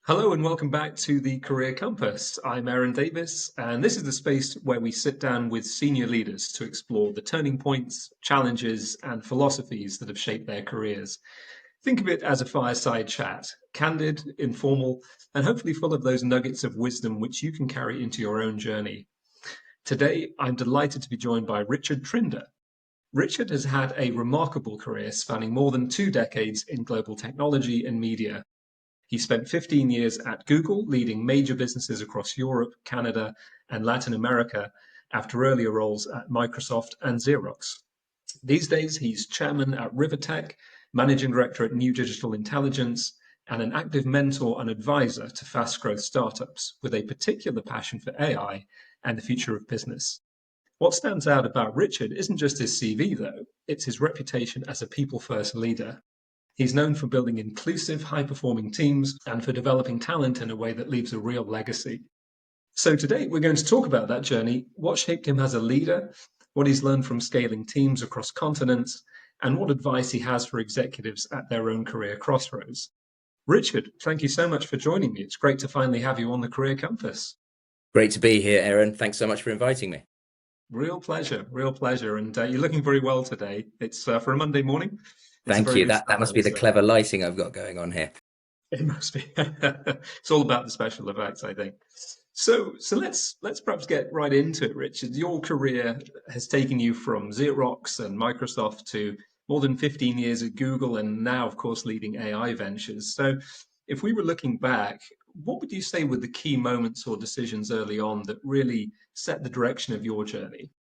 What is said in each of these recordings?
Hello and welcome back to the Career Compass. I'm Aaron Davies, and this is the space where we sit down with senior leaders to explore the turning points, challenges, and philosophies that have shaped their careers. Think of it as a fireside chat, candid, informal, and hopefully full of those nuggets of wisdom which you can carry into your own journey. Today, I'm delighted to be joined by Richard Trinder. Richard has had a remarkable career spanning more than 2 decades in global technology and media. He spent 15 years at Google, leading major businesses across Europe, Canada, and Latin America after earlier roles at Microsoft and Xerox. These days, he's chairman at Rivertech, managing director at New Digital Intelligence, and an active mentor and advisor to fast growth startups with a particular passion for AI and the future of business. What stands out about Richard isn't just his CV, though, it's his reputation as a people first leader. He's known for building inclusive, high performing teams and for developing talent in a way that leaves a real legacy. So, today we're going to talk about that journey, what shaped him as a leader, what he's learned from scaling teams across continents, and what advice he has for executives at their own career crossroads. Richard, thank you so much for joining me. It's great to finally have you on the Career Compass. Great to be here, Aaron. Thanks so much for inviting me. Real pleasure, real pleasure. And you're looking very well today. It's for a Monday morning. It's a Thank very you. good That start, I must be would the say. clever lighting I've got going on here. It must be. It's all about the special effects, I think. So let's perhaps get right into it, Richard. Your career has taken you from Xerox and Microsoft to more than 15 years at Google and now, of course, leading AI ventures. So if we were looking back, what would you say were the key moments or decisions early on that really set the direction of your journey?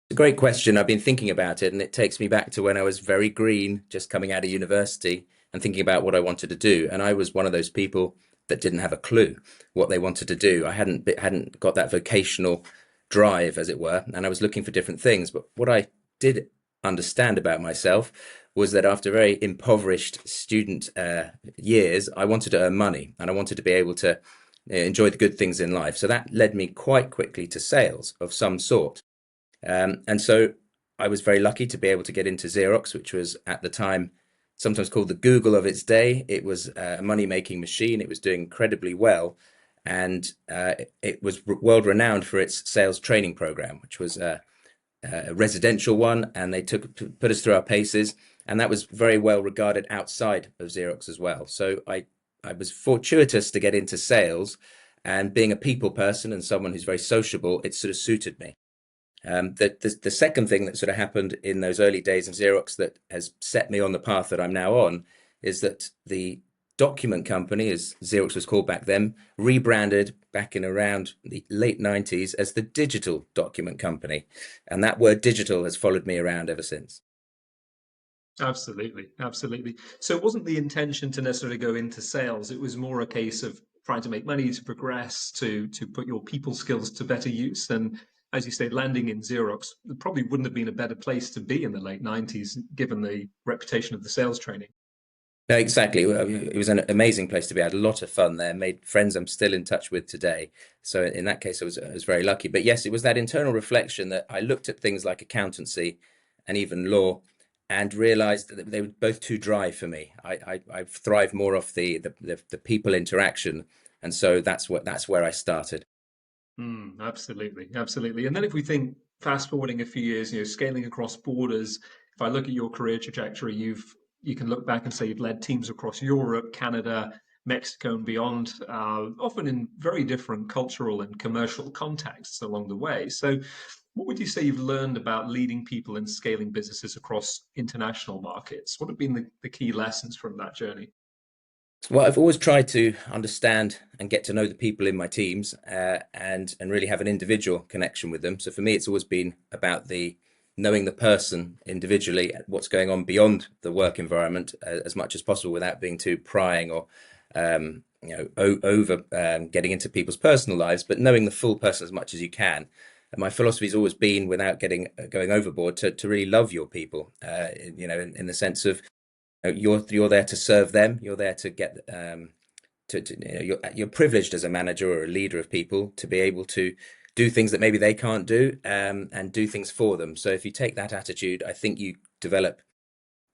It's a great question. I've been thinking about it, and it takes me back to when I was very green, just coming out of university and thinking about what I wanted to do. And I was one of those people that didn't have a clue what they wanted to do. I hadn't got that vocational drive, as it were, and I was looking for different things. But what I did understand about myself was that after very impoverished student years, I wanted to earn money and I wanted to be able to enjoy the good things in life. So that led me quite quickly to sales of some sort. And so I was very lucky to be able to get into Xerox, which was at the time sometimes called the Google of its day. It was a money-making machine. It was doing incredibly well, and it was world renowned for its sales training program, which was a residential one, and they put us through our paces, and that was very well regarded outside of Xerox as well. So I was fortuitous to get into sales, and being a people person and someone who's very sociable, it sort of suited me. The second thing that sort of happened in those early days of Xerox that has set me on the path that I'm now on is that the document company, as Xerox was called back then, rebranded back in around the late 90s as the digital document company. And that word digital has followed me around ever since. Absolutely, absolutely. So it wasn't the intention to necessarily go into sales. It was more a case of trying to make money, to progress, to put your people skills to better use. And as you say, landing in Xerox it probably wouldn't have been a better place to be in the late 90s, given the reputation of the sales training. No, exactly. Well, it was an amazing place to be. I had a lot of fun there, made friends I'm still in touch with today. So in that case, I was very lucky. But yes, it was that internal reflection that I looked at things like accountancy and even law and realized that they were both too dry for me. I thrive more off the people interaction. And so that's where I started. Absolutely, absolutely. And then if we think fast forwarding a few years, scaling across borders, if I look at your career trajectory, you can look back and say you've led teams across Europe, Canada, Mexico, and beyond, often in very different cultural and commercial contexts along the way. So, what would you say you've learned about leading people and scaling businesses across international markets? What have been the key lessons from that journey? Well, I've always tried to understand and get to know the people in my teams, and really have an individual connection with them. So for me, it's always been about the knowing the person individually, what's going on beyond the work environment, as much as possible, without being too prying or over getting into people's personal lives, but knowing the full person as much as you can. And my philosophy has always been, without getting going overboard, to really love your people. In the sense of you're there to serve them. You're there to get you're privileged as a manager or a leader of people to be able to do things that maybe they can't do, and do things for them. So if you take that attitude, I think you develop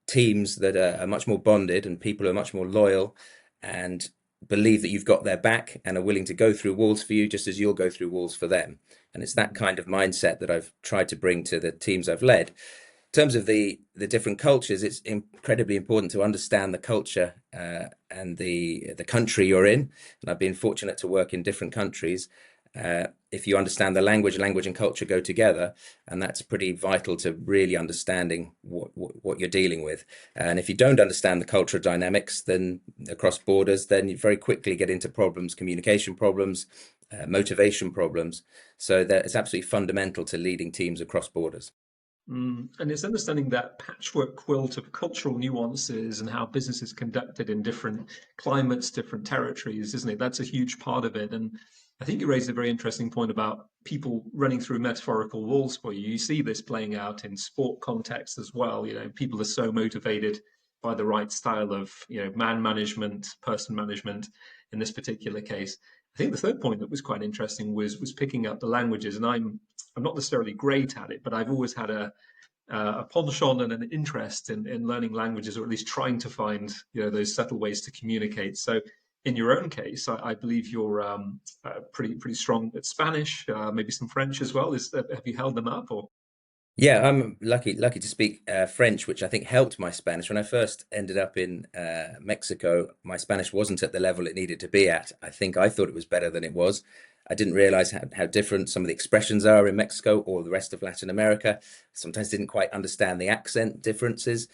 teams that are much more bonded and people are much more loyal, and believe that you've got their back and are willing to go through walls for you just as you'll go through walls for them. And it's that Mm. kind of mindset that I've tried to bring to the teams I've led. In terms of the different cultures, it's incredibly important to understand the culture and the country you're in. And I've been fortunate to work in different countries. If you understand the language and culture go together, and that's pretty vital to really understanding what you're dealing with. And if you don't understand the cultural dynamics, then across borders, then you very quickly get into problems, communication problems, motivation problems. So that it's absolutely fundamental to leading teams across borders. And it's understanding that patchwork quilt of cultural nuances and how business is conducted in different climates, different territories, isn't it? That's a huge part of it. And I think you raised a very interesting point about people running through metaphorical walls for you. You see this playing out in sport context as well. You know, people are so motivated by the right style of, man management, person management in this particular case. I think the third point that was quite interesting was picking up the languages, and I'm not necessarily great at it, but I've always had a penchant and an interest in learning languages, or at least trying to find those subtle ways to communicate. So, in your own case, I believe you're pretty strong at Spanish, maybe some French as well. Have you held them up or? Yeah, I'm lucky to speak French, which I think helped my Spanish. When I first ended up in Mexico, my Spanish wasn't at the level it needed to be at. I think I thought it was better than it was. I didn't realize how different some of the expressions are in Mexico or the rest of Latin America. Sometimes didn't quite understand the accent differences.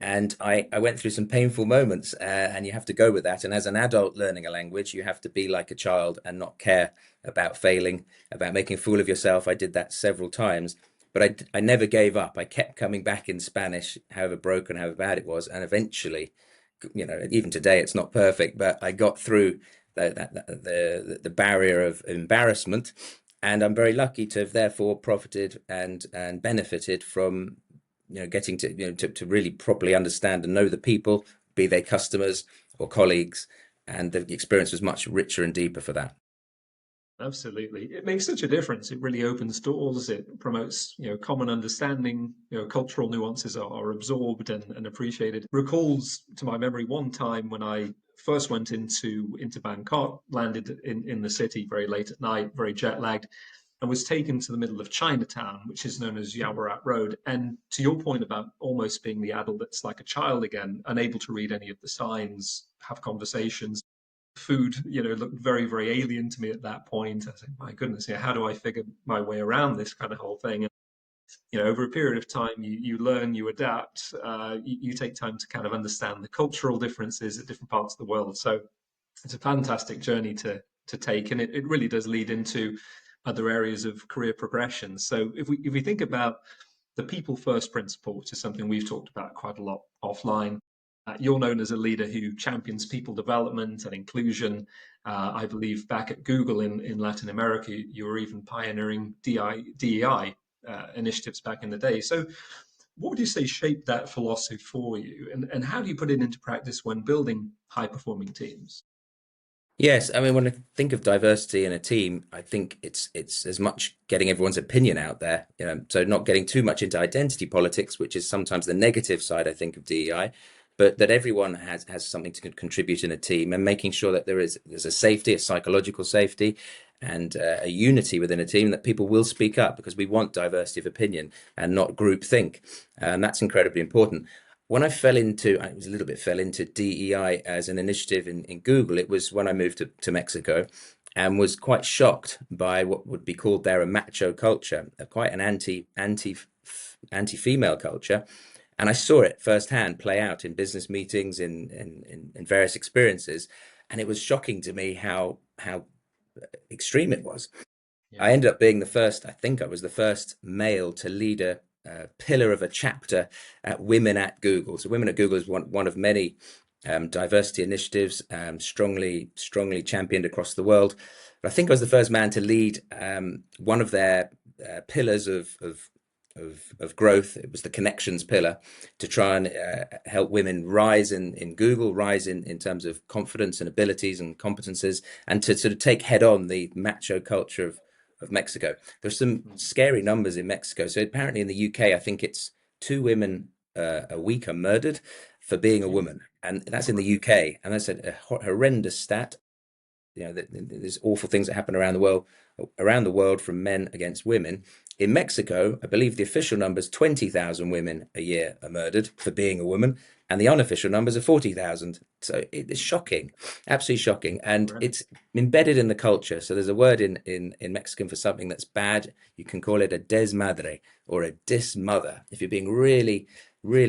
And I went through some painful moments, and you have to go with that. And as an adult learning a language, you have to be like a child and not care about failing, about making a fool of yourself. I did that several times, but I never gave up. I kept coming back in Spanish, however broken, however bad it was. And eventually, even today, it's not perfect, but I got through the barrier of embarrassment. And I'm very lucky to have therefore profited and benefited from getting to to really properly understand and know the people, be they customers or colleagues, and the experience was much richer and deeper for that. Absolutely. It makes such a difference. It really opens doors. It promotes, common understanding. Cultural nuances are absorbed and appreciated. Recalls to my memory one time when I first went into Bangkok, landed in the city very late at night, very jet lagged, and was taken to the middle of Chinatown, which is known as Yawarat Road. And to your point about almost being the adult that's like a child again, unable to read any of the signs, have conversations, food, looked very, very alien to me at that point. I think, my goodness, how do I figure my way around this kind of whole thing? And over a period of time, you learn, you adapt, you take time to kind of understand the cultural differences at different parts of the world. So it's a fantastic journey to take, and it really does lead into other areas of career progression. So if we think about the people first principle, which is something we've talked about quite a lot offline. You're known as a leader who champions people development and inclusion. I believe back at Google in Latin America, you were even pioneering DEI initiatives back in the day. So, what would you say shaped that philosophy for you? And how do you put it into practice when building high performing teams? Yes, I mean, when I think of diversity in a team, I think it's as much getting everyone's opinion out there, so not getting too much into identity politics, which is sometimes the negative side, I think, of DEI, but that everyone has something to contribute in a team, and making sure that there's a safety, a psychological safety, and a unity within a team, that people will speak up because we want diversity of opinion and not group think, and that's incredibly important. When I was a little bit fell into DEI as an initiative in Google, it was when I moved to Mexico, and was quite shocked by what would be called there a macho culture, quite an anti female culture. And I saw it firsthand play out in business meetings, in various experiences. And it was shocking to me how extreme it was. I Yeah. ended up being the first, I think I was the first male to lead a pillar of a chapter at Women at Google. So Women at Google is one of many diversity initiatives, strongly championed across the world. But I think I was the first man to lead one of their pillars of growth. It was the connections pillar, to try and help women rise in Google, rise in terms of confidence and abilities and competences, and to sort of take head on the macho culture of Mexico. There's some scary numbers in Mexico. So apparently in the UK, I think it's 2 women a week are murdered for being a Yeah. woman. and that's in the Right. UK, and that's a horrendous stat. There's awful things that happen around the world from men against women. In Mexico, I believe the official number is 20,000 women a year are murdered for being a woman, and the unofficial numbers are 40,000. So it's shocking, absolutely shocking, and Right. it's embedded in the culture. So there's a word in Mexican for something that's bad. You can call it a desmadre or a dismother. If you're being really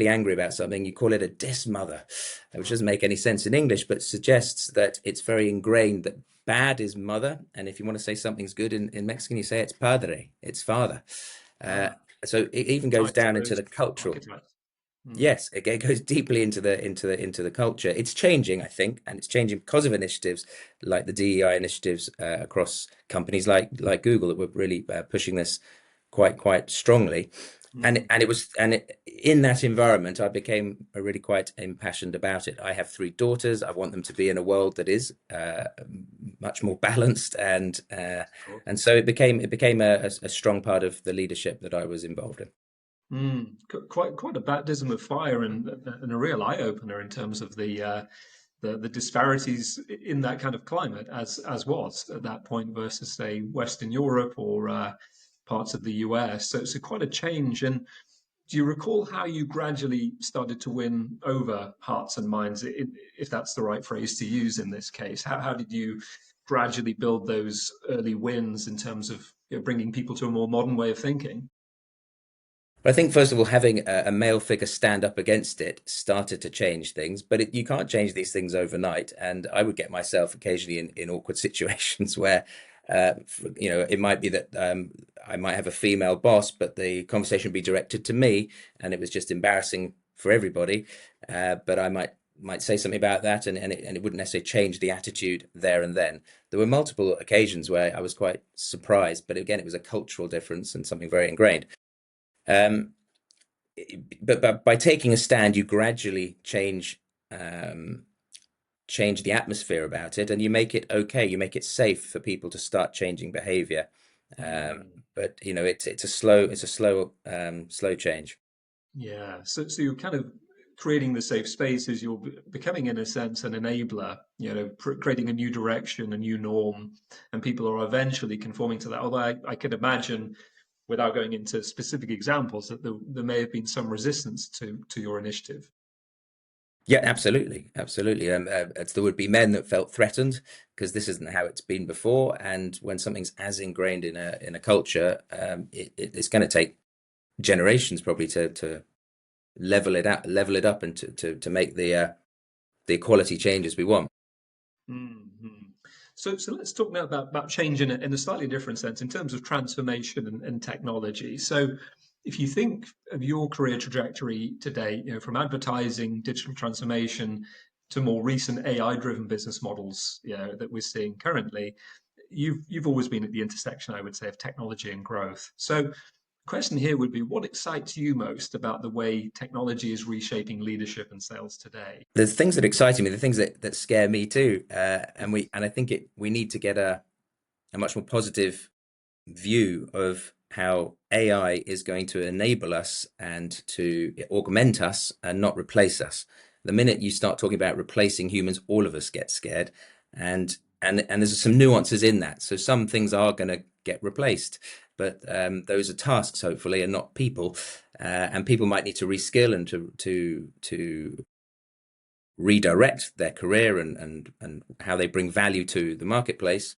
angry about something, you call it a dismother, which doesn't make any sense in English, but suggests that it's very ingrained that bad is mother, and if you want to say something's good in Mexican, you say it's padre, it's father. Uh, Ah, so it even goes tied to down into those the cultural. archetypes. Hmm. Yes, it goes deeply into the culture. It's changing, I think, and it's changing because of initiatives like the DEI initiatives across companies like Google that were really pushing this quite strongly. And Hmm. and it was and it, in that environment, I became really quite impassioned about it. I have three daughters. I want them to be in a world that is much more balanced, Sure. and so it became a strong part of the leadership that I was involved in. Mm, quite a baptism of fire and a real eye opener in terms of the disparities in that kind of climate as was at that point versus say Western Europe or parts of the US. So it's quite a change. And do you recall how you gradually started to win over hearts and minds, if that's the right phrase to use in this case? How did you gradually build those early wins in terms of bringing people to a more modern way of thinking? But I think, first of all, having a male figure stand up against it started to change things, but you can't change these things overnight. And I would get myself occasionally in awkward situations where, it might be that I might have a female boss, but the conversation would be directed to me, and it was just embarrassing for everybody. But I might say something about that, and it wouldn't necessarily change the attitude there and then. There were multiple occasions where I was quite surprised, but again, it was a cultural difference and something very ingrained. Um, but by taking a stand, you gradually um, change the atmosphere about it, and you make it okay. You make it safe for people to start changing behavior. Mm. But it's a slow change. Yeah, so you're kind of creating the safe spaces. You're becoming, in a sense, an enabler. Creating a new direction, a new norm, and people are eventually conforming to that. Although I could imagine, without going into specific examples, that there may have been some resistance to your initiative. Yeah, absolutely, absolutely. There would be men that felt threatened because this isn't how it's been before, and when something's as ingrained in a culture, it's going to take generations probably to level it up, and to make the equality changes we want. Mhm. So let's talk now about change in a slightly different sense in terms of transformation and technology. So if you think of your career trajectory today, from advertising, digital transformation to more recent AI-driven business models, that we're seeing currently, you've always been at the intersection, I would say, of technology and growth. So question here would be, what excites you most about the way technology is reshaping leadership and sales today? There's things that excite me, the things that scare me too, and I think we need to get a much more positive view of how AI is going to enable us and to augment us and not replace us. The minute you start talking about replacing humans, all of us get scared, and there's some nuances in that. So some things are going to get replaced, but those are tasks, hopefully, and not people. And people might need to reskill and to redirect their career and how they bring value to the marketplace.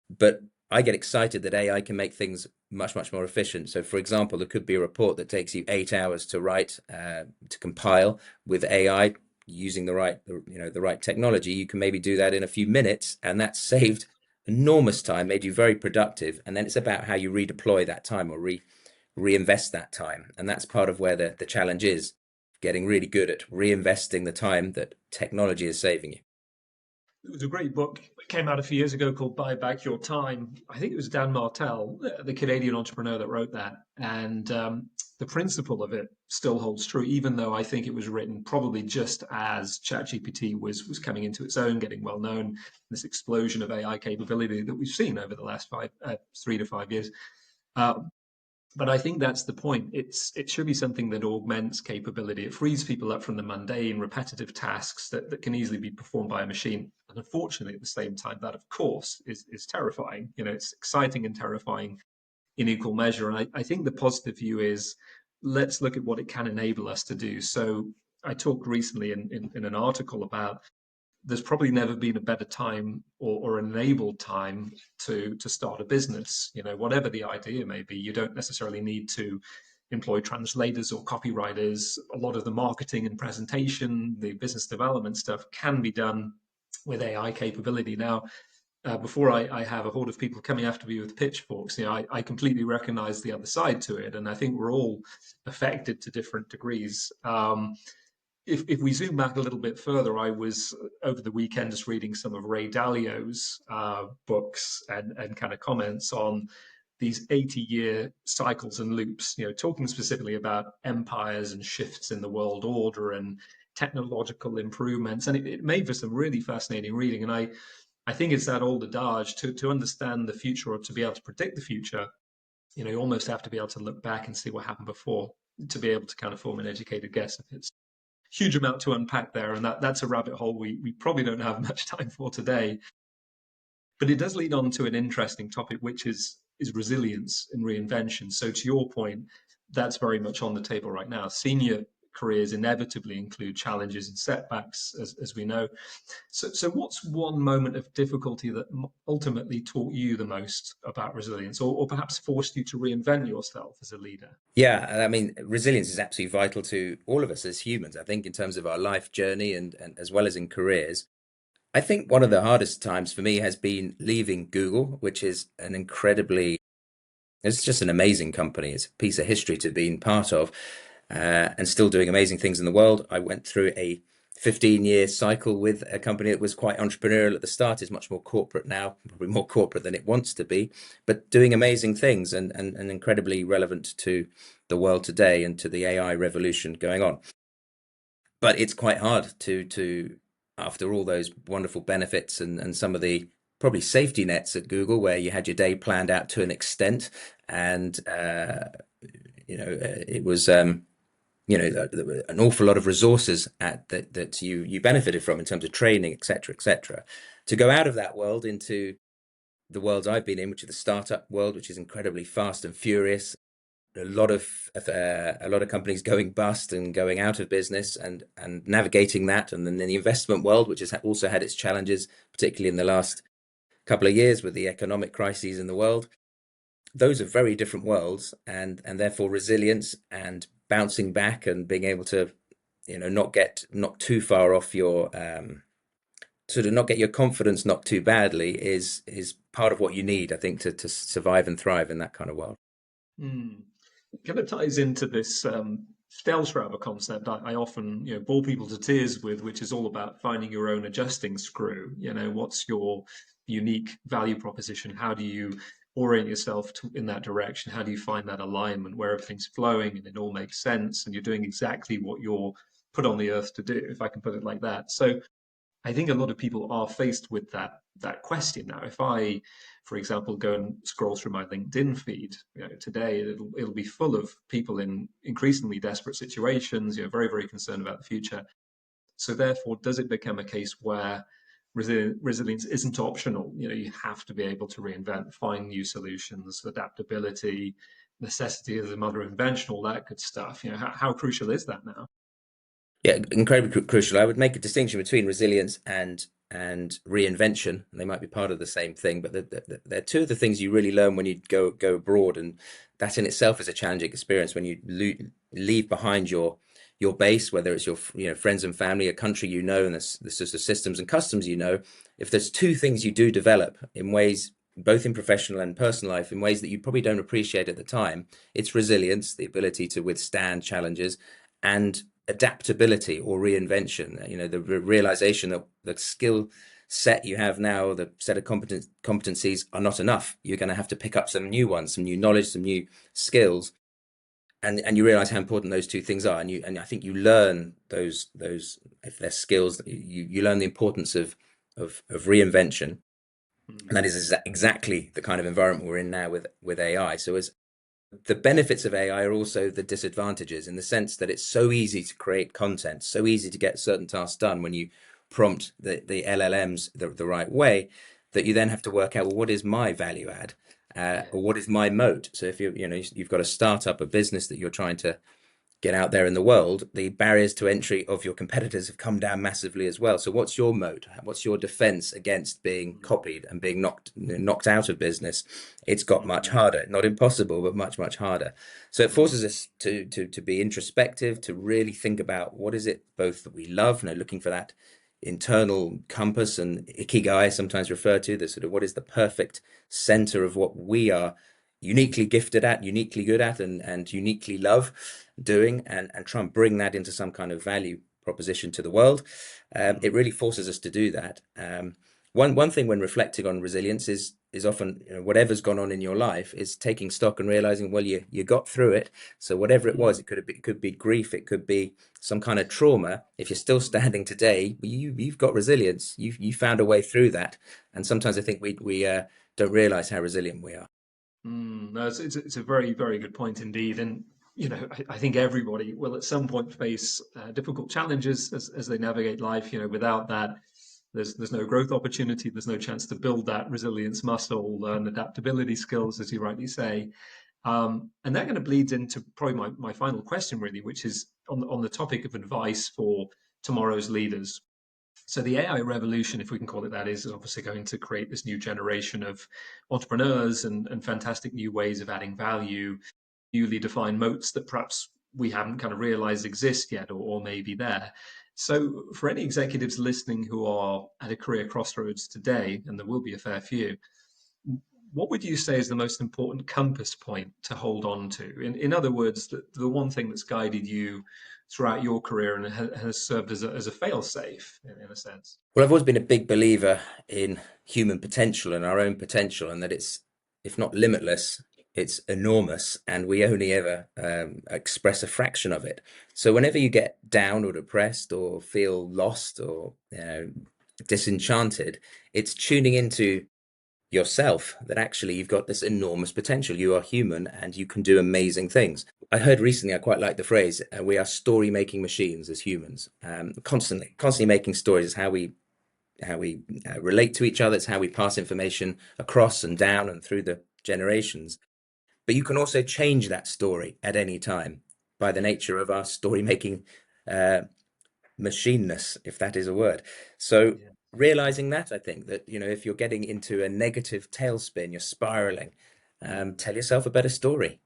But I get excited that AI can make things much more efficient. So, for example, there could be a report that takes you 8 hours to write, to compile with AI using the right technology. You can maybe do that in a few minutes, and that's saved enormous time, made you very productive. And then it's about how you redeploy that time or reinvest that time. And that's part of where the challenge is, getting really good at reinvesting the time that technology is saving you. There was a great book that came out a few years ago called Buy Back Your Time. I think it was Dan Martell, the Canadian entrepreneur, that wrote that. And the principle of it still holds true, even though I think it was written probably just as ChatGPT was coming into its own, getting well known, this explosion of AI capability that we've seen over the last 3 to 5 years. Uh, But I think that's the point. It should be something that augments capability. It frees people up from the mundane, repetitive tasks that can easily be performed by a machine. And unfortunately, at the same time, that of course is terrifying. It's exciting and terrifying in equal measure. And I think the positive view is let's look at what it can enable us to do. So I talked recently in an article about there's probably never been a better time or enabled time to start a business. Whatever the idea may be, you don't necessarily need to employ translators or copywriters. A lot of the marketing and presentation, the business development stuff can be done with AI capability. Now, before I have a horde of people coming after me with pitchforks, I completely recognize the other side to it. And I think we're all affected to different degrees. If we zoom back a little bit further, I was over the weekend just reading some of Ray Dalio's books and kind of comments on these 80-year cycles and loops, talking specifically about empires and shifts in the world order and technological improvements. And it made for some really fascinating reading. And I think it's that old adage to understand the future or to be able to predict the future, you almost have to be able to look back and see what happened before to be able to kind of form an educated guess. If it's huge amount to unpack there, and that's a rabbit hole we probably don't have much time for today. But it does lead on to an interesting topic, which is resilience and reinvention. So to your point, that's very much on the table right now. Senior careers inevitably include challenges and setbacks, as we know. So what's one moment of difficulty that ultimately taught you the most about resilience, or perhaps forced you to reinvent yourself as a leader? Yeah, I mean, resilience is absolutely vital to all of us as humans, I think, in terms of our life journey and as well as in careers. I think one of the hardest times for me has been leaving Google, which is it's just an amazing company. It's a piece of history to be part of, and still doing amazing things in the world. I went through a 15-year cycle with a company that was quite entrepreneurial at the start, is much more corporate now, probably more corporate than it wants to be, but doing amazing things and incredibly relevant to the world today and to the AI revolution going on. But it's quite hard to after all those wonderful benefits and some of the probably safety nets at Google, where you had your day planned out to an extent, and it was an awful lot of resources that you benefited from in terms of training, etc., etc. To go out of that world into the worlds I've been in, which is the startup world, which is incredibly fast and furious, a lot of companies going bust and going out of business, and navigating that, and then in the investment world, which has also had its challenges, particularly in the last couple of years with the economic crises in the world. Those are very different worlds, and therefore resilience and bouncing back and being able to not too far off your sort of not get your confidence knocked too badly is part of what you need, I think, to survive and thrive in that kind of world. Mm. Kind of ties into this Stellschrauber concept I often bore people to tears with, which is all about finding your own adjusting screw. What's your unique value proposition? How do you orient yourself in that direction? How do you find that alignment where everything's flowing and it all makes sense and you're doing exactly what you're put on the earth to do, if I can put it like that? So I think a lot of people are faced with that question now. If I, for example, go and scroll through my LinkedIn feed, today it'll be full of people in increasingly desperate situations, very, very concerned about the future. So therefore, does it become a case where resilience isn't optional? You have to be able to reinvent, find new solutions, adaptability, necessity is the mother of invention, all that good stuff. How crucial is that now? Yeah, incredibly crucial. I would make a distinction between resilience and reinvention. They might be part of the same thing, but they're two of the things you really learn when you go abroad, and that in itself is a challenging experience when you leave behind your base, whether it's your friends and family, a country and the sort of systems and customs. If there's two things you do develop in ways, both in professional and personal life, in ways that you probably don't appreciate at the time, it's resilience, the ability to withstand challenges, and adaptability or reinvention. The realization that the skill set you have now, the set of competencies are not enough. You're going to have to pick up some new ones, some new knowledge, some new skills, and you realize how important those two things are. And I think you learn those if they're skills, you learn the importance of reinvention, and that is exactly the kind of environment we're in now with AI. So as the benefits of AI are also the disadvantages in the sense that it's so easy to create content, so easy to get certain tasks done when you prompt the LLMs the right way, that you then have to work out, well, what is my value add? Yeah. Or what is my moat? So if you've got a startup, a business that you're trying to get out there in the world, the barriers to entry of your competitors have come down massively as well. So what's your moat? What's your defense against being copied and being knocked out of business? It's got much Mm, harder, not impossible, but much, much harder. So it mm, forces us to be introspective, to really think about what is it both that we love, looking for that internal compass and ikigai, sometimes referred to, the sort of what is the perfect center of what we are uniquely gifted at, uniquely good at, and uniquely love doing, and try and bring that into some kind of value proposition to the world. It mm, really forces us to do that. One thing when reflecting on resilience is often, whatever's gone on in your life is taking stock and realizing, well, you got through it. So whatever it was, mm, it could be grief, it could be some kind of trauma. If you're still mm. standing today, you've got resilience. You found a way through that. And sometimes I think we don't realize how resilient we are. No, it's a very, very good point indeed. And, I think everybody will at some point face difficult challenges as they navigate life. Without that, there's no growth opportunity. There's no chance to build that resilience muscle, learn adaptability skills, as you rightly say. And that kind of bleeds into probably my final question, really, which is on the topic of advice for tomorrow's leaders. So the AI revolution, if we can call it that, is obviously going to create this new generation of entrepreneurs and fantastic new ways of adding value, newly defined moats that perhaps we haven't kind of realized exist yet or may be there. So for any executives listening who are at a career crossroads today, and there will be a fair few, what would you say is the most important compass point to hold on to? In other words, the one thing that's guided you throughout your career and has served as a fail safe in a sense. Well, I've always been a big believer in human potential and our own potential, and that it's, if not limitless, it's enormous, and we only ever express a fraction of it. So whenever you get down or depressed or feel lost or disenchanted, it's tuning into yourself that actually you've got this enormous potential. You are human and you can do amazing things. I heard recently, I quite like the phrase, we are story making machines as humans. Constantly making stories is how we relate to each other. It's how we pass information across and down and through the generations. But you can also change that story at any time by the nature of our story making uh, machineness, if that is a word. So Yeah. realizing that, I think that, if you're getting into a negative tailspin, you're spiraling, Mm, tell yourself a better story.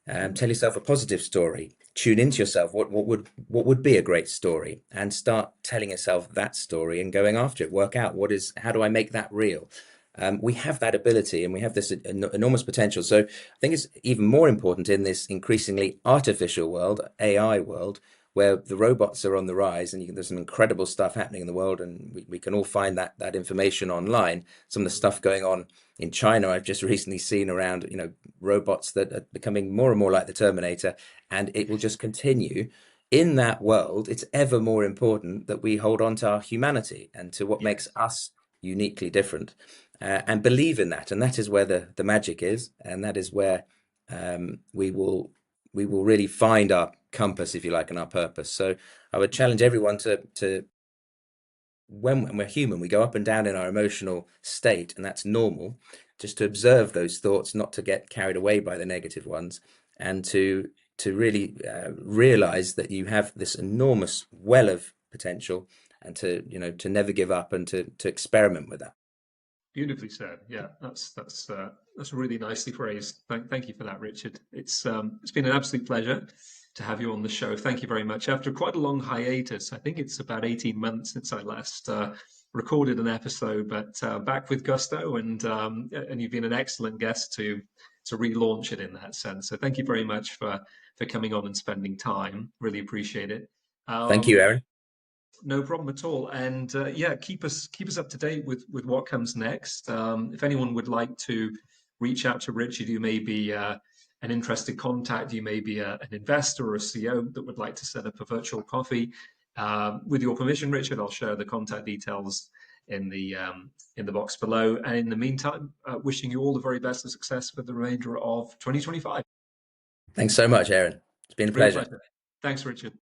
mm, Tell yourself a positive story. Tune into mm, yourself. What would be a great story, and start telling yourself that story and going after it. Work out how do I make that real. We have that ability, and we have this enormous potential. So I think it's even more important in this increasingly artificial world, AI world, where the robots are on the rise, and there's some incredible stuff happening in the world, and we can all find that information online. Some of the mm, stuff going on in China, I've just recently seen around, robots that are becoming more and more like the Terminator, and it will just continue. In that world, it's ever more important that we hold on to our humanity and to what makes yes. us uniquely different, and believe in that. And that is where the magic is, and that is where we will really find our compass, if you like, and our purpose. So I would challenge Mm, everyone to when we're human, we go up and down in our emotional state, and that's normal. Just to observe those thoughts, not to get carried away by the negative ones, and to really realize that you have this enormous well of potential, and to never give up, and to experiment with that. beautifully said. Yeah, that's really nicely phrased. Thank you for that, Richard. It's been an absolute pleasure to have you on the show. Thank you very much. After quite a long hiatus, I think it's about 18 months since I last recorded an episode, but back with gusto, and you've been an excellent guest to relaunch it in that sense. So thank you very much for coming on and spending time. Really appreciate it. Thank you, Um, Aaron. no problem at all. And yeah, keep us up to date with what comes next. If anyone would like to reach out to Richard, you may be an interested contact, you may be an investor or a CEO that would like to set up a virtual coffee. With your permission, Richard, I'll share the contact details in the box below. And in the meantime, wishing you all the very best of success for the remainder of 2025. Thanks so much, Aaron. It's been a Real pleasure. pleasure. Thanks, Richard.